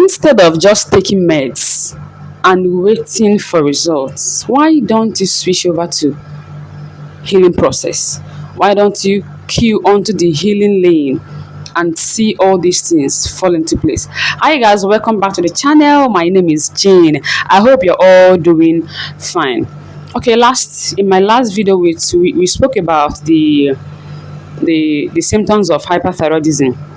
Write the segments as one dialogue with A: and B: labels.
A: Instead of just taking meds and waiting for results, why don't you switch over to healing process? Why don't you queue onto the healing lane and see all these things fall into place? Hi guys, welcome back to the channel. My name is Jane. I hope you're all doing fine. Okay, in my last video we spoke about the symptoms of hyperthyroidism.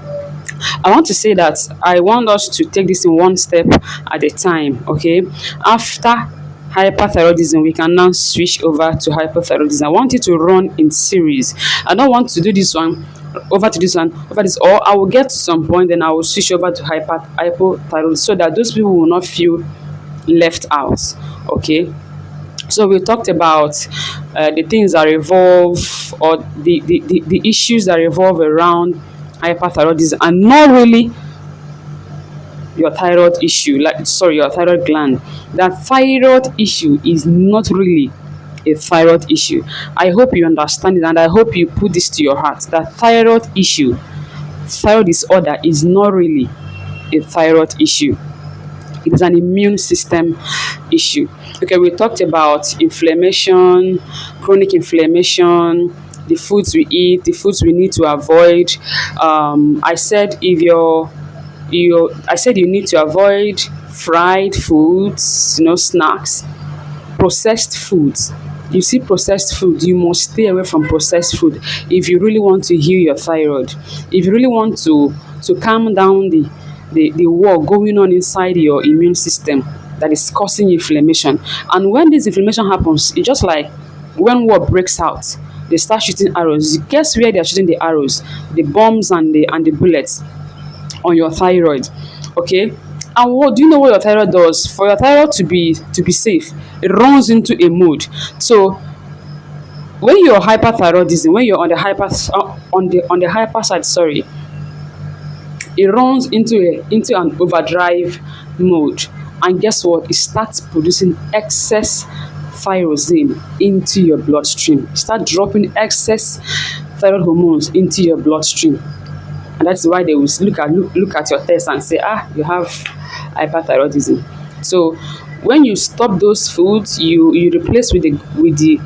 A: I want to say that I want us to take this in one step at a time, okay? After hyperthyroidism, we can now switch over to hypothyroidism. I want it to run in series. I don't want to do this one over to this one over this, or I will get to some point, then I will switch over to hypothyroidism so that those people will not feel left out, okay? So we talked about the things that revolve, or the issues that revolve around hyperthyroidism, and not really your thyroid issue, your thyroid gland. That thyroid issue is not really a thyroid issue. I hope you understand it, and I hope you put this to your heart. That thyroid issue, thyroid disorder, is not really a thyroid issue. It is an immune system issue. Okay, we talked about inflammation, chronic inflammation, the foods we eat, the foods we need to avoid. I said you need to avoid fried foods, snacks, processed foods. You see processed food, you must stay away from processed food if you really want to heal your thyroid. If you really want to calm down the war going on inside your immune system that is causing inflammation. And when this inflammation happens, it's just like when war breaks out, they start shooting arrows. Guess where they are shooting the arrows? The bombs and the bullets on your thyroid. Okay? And what do you know what your thyroid does? For your thyroid to be safe, it runs into a mode. So when you're hyperthyroidism, when you're on the hyper side, it runs into an overdrive mode. And guess what? It starts producing excess thyroxine into your bloodstream. Start dropping excess thyroid hormones into your bloodstream. And that's why they will look at your test and say, you have hyperthyroidism. So when you stop those foods, you replace with the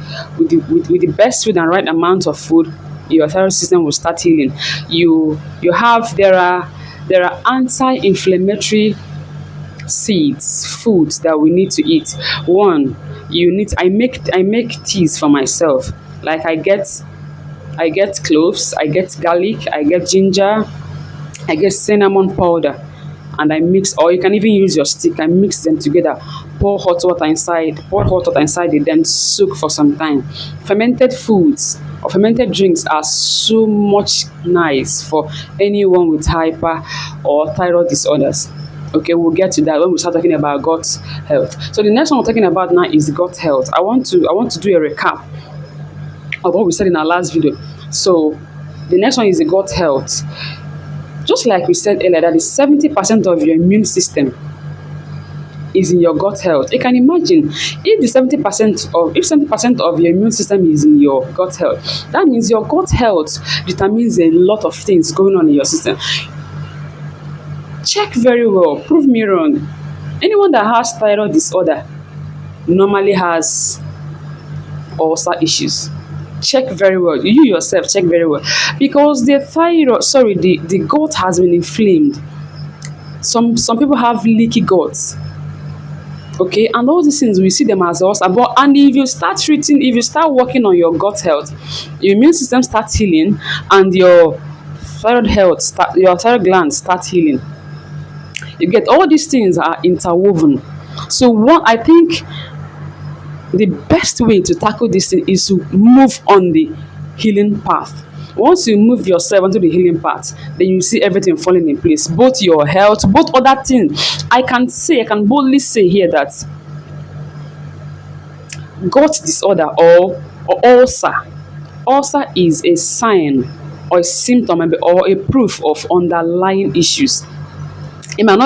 A: best food and right amount of food, your thyroid system will start healing. There are anti-inflammatory foods that we need to eat. One, I make teas for myself. Like I get cloves, I get garlic, I get ginger, I get cinnamon powder, and I mix, or you can even use your stick and mix them together. Pour hot water inside it, then soak for some time. Fermented foods or fermented drinks are so much nice for anyone with hyper or thyroid disorders. Okay, we'll get to that when we start talking about gut health. So the next one we're talking about now is gut health. I want to do a recap of what we said in our last video. So the next one is the gut health. Just like we said earlier, that is 70% of your immune system is in your gut health. You can imagine if 70% of your immune system is in your gut health, that means your gut health determines a lot of things going on in your system. Check very well, prove me wrong. Anyone that has thyroid disorder normally has ulcer issues. Check very well. You yourself check very well, because the gut has been inflamed. Some people have leaky guts. Okay, and all these things we see them as ulcer. And if you start working on your gut health, your immune system starts healing, and your thyroid gland starts healing. You get, all these things are interwoven. So I think the best way to tackle this thing is to move on the healing path. Once you move yourself onto the healing path, then you see everything falling in place. Both your health, both other things. I can boldly say here that gut disorder or ulcer is a sign or a symptom or a proof of underlying issues. It might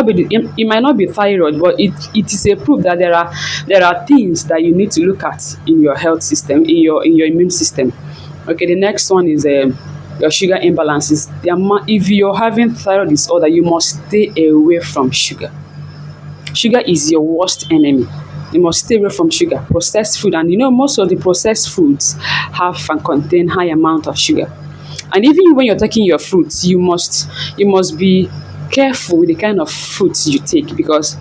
A: not be thyroid, but it is a proof that there are things that you need to look at in your health system, in your immune system. Okay, the next one is your sugar imbalances. If you're having thyroid disorder, you must stay away from sugar. Sugar is your worst enemy. You must stay away from sugar, processed food, and most of the processed foods have and contain high amount of sugar. And even when you're taking your fruits, you must be careful with the kind of fruits you take, because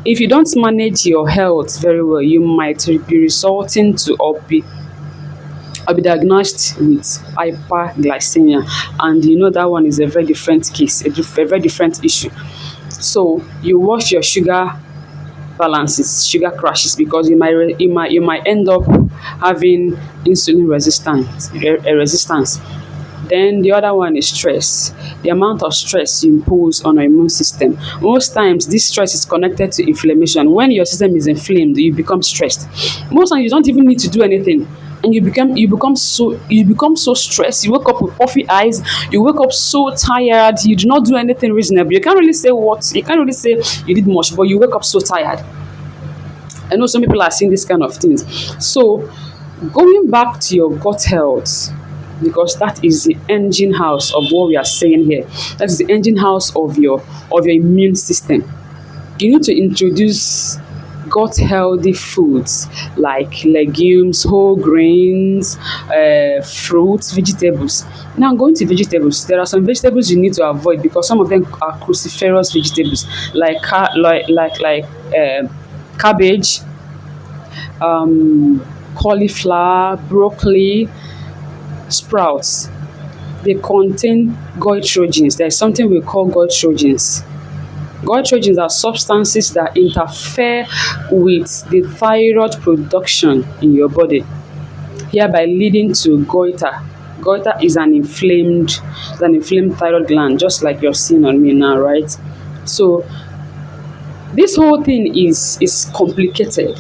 A: if you don't manage your health very well, you might be resulting to or be diagnosed with hyperglycemia, and that one is a very different case, a very different issue. So you watch your sugar balances, sugar crashes, because you might end up having insulin resistance. Then the other one is stress. The amount of stress you impose on your immune system. Most times, this stress is connected to inflammation. When your system is inflamed, you become stressed. Most times, you don't even need to do anything, and you become so stressed. You wake up with puffy eyes. You wake up so tired. You do not do anything reasonable. You can't really say you did much, but you wake up so tired. I know some people are seeing this kind of things. So, going back to your gut health, because that is the engine house of what we are saying here. That is the engine house of your immune system. You need to introduce gut healthy foods like legumes, whole grains, fruits, vegetables. Now, going to vegetables, there are some vegetables you need to avoid because some of them are cruciferous vegetables, like cabbage, cauliflower, broccoli, sprouts. They contain goitrogens. There's something we call goitrogens. Goitrogens are substances that interfere with the thyroid production in your body, hereby leading to goiter. Goiter is an inflamed thyroid gland, just like you're seeing on me now, right? So this whole thing is complicated.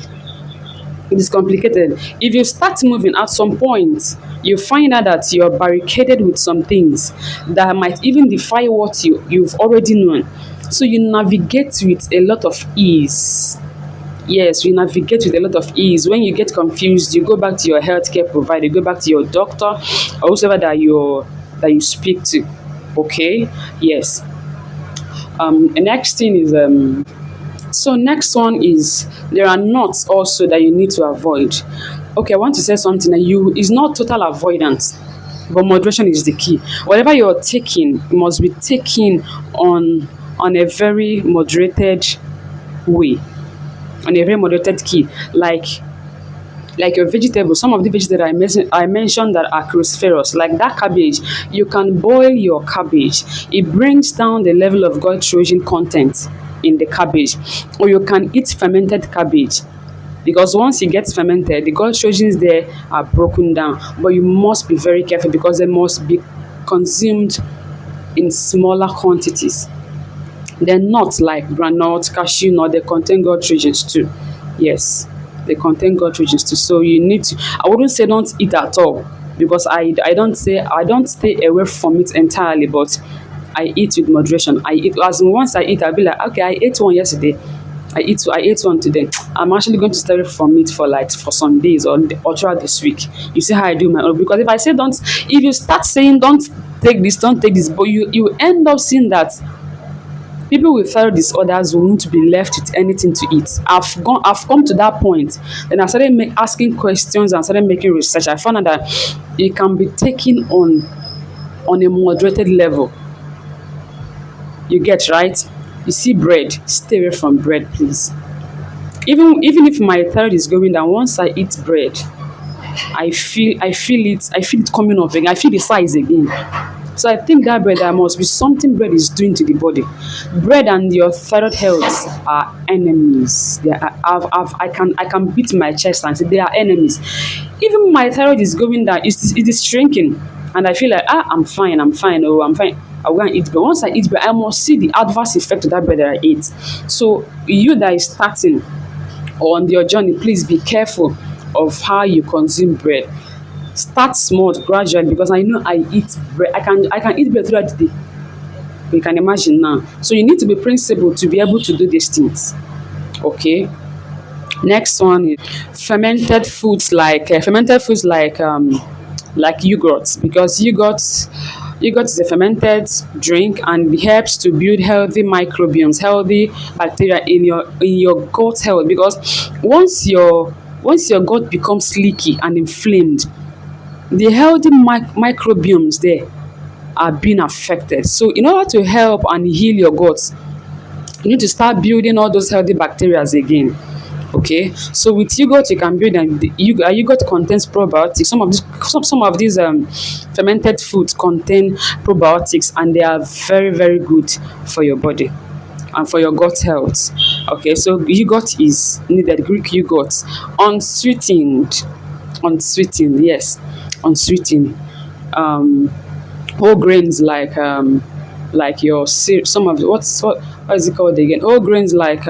A: It is complicated. If you start moving at some point, you find out that you're barricaded with some things that might even defy what you've already known. So you navigate with a lot of ease. Yes, we navigate with a lot of ease. When you get confused, you go back to your healthcare provider, you go back to your doctor or whoever that you speak to. Okay? Yes. The next thing is so next one is there are nuts also that you need to avoid. Okay, I want to say something that is not total avoidance, but moderation is the key. Whatever you're taking must be taken on a very moderated way, on a very moderated key. Like your vegetables, some of the vegetables that I mentioned that are cruciferous, like that cabbage, you can boil your cabbage. It brings down the level of goitrogen content in the cabbage, or you can eat fermented cabbage, because once it gets fermented, the goitrogens there are broken down. But you must be very careful because they must be consumed in smaller quantities. They're not like granite, cashew nut, they contain goitrogens too. Yes, they contain goitrogens too. So you need to, I wouldn't say don't eat at all, because I don't stay away from it entirely, but I eat with moderation. I eat, as in once I eat, I'll be like, okay, I ate one yesterday. I ate one today. I'm actually going to stay away from it for some days or throughout this week. You see how I do my own, because if I say don't, if you start saying don't take this, but you end up seeing that people with thyroid disorders won't be left with anything to eat. I've come to that point. Then I started asking questions and started making research. I found out that it can be taken on a moderated level. You get right? You see bread, stay away from bread, please. Even if my thyroid is going down, once I eat bread, I feel it coming up again. I feel the size again. So I think that there must be something bread is doing to the body. Bread and your thyroid health are enemies. I can beat my chest and say they are enemies. Even my thyroid is going down, it is shrinking, and I feel like I'm fine. Oh, I'm fine. I'm going to eat bread. Once I eat bread, I must see the adverse effect of that bread that I ate. So you that is starting on your journey, please be careful of how you consume bread. Start small, gradually, because I know I eat bread. I can eat bread throughout the day. You can imagine now. So you need to be principled to be able to do these things. Okay. Next one is fermented foods like yogurts, because yogurts Yogurt is a fermented drink and it helps to build healthy microbiomes, healthy bacteria in your gut health. Because once your gut becomes leaky and inflamed, the healthy microbiomes there are being affected. So in order to help and heal your gut, you need to start building all those healthy bacteria again. Okay, so with yogurt you can build, and yogurt contains probiotics. Some of these fermented foods contain probiotics, and they are very very good for your body and for your gut health. Okay, so yogurt is needed. Greek yogurt, unsweetened, unsweetened, yes, unsweetened. um Whole grains like your some of the, what is it called again? Whole grains like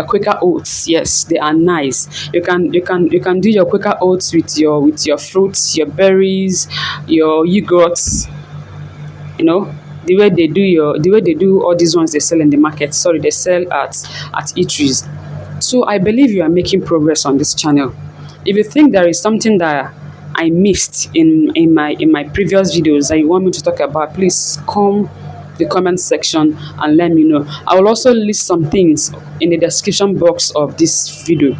A: Quaker oats. Yes, they are nice. You can do your Quaker oats with your fruits, your berries, your yogurts. You know the way they do all these ones they sell in the market. Sorry, they sell at eateries. So I believe you are making progress on this channel. If you think there is something that I missed in my previous videos that you want me to talk about, please come the comment section and let me know. I will also list some things in the description box of this video,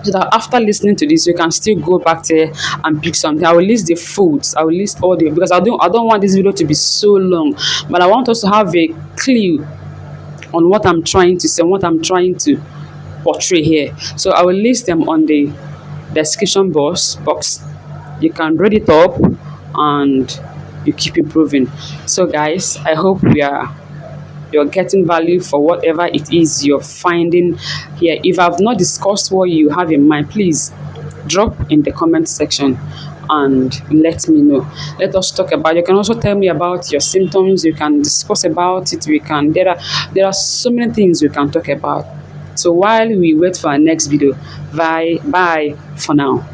A: so that after listening to this you can still go back there and pick something. I will list the foods, I will list all the, because I don't want this video to be so long, but I want us to have a clue on what I'm trying to say, what I'm trying to portray here. So I will list them on the description box. You can read it up and you keep improving. So guys, I hope you're getting value for whatever it is you're finding here. If I've not discussed what you have in mind, please drop in the comment section and let me know. Let us talk about, you can also tell me about your symptoms, you can discuss about it. There are so many things we can talk about. So while we wait for our next video, bye for now.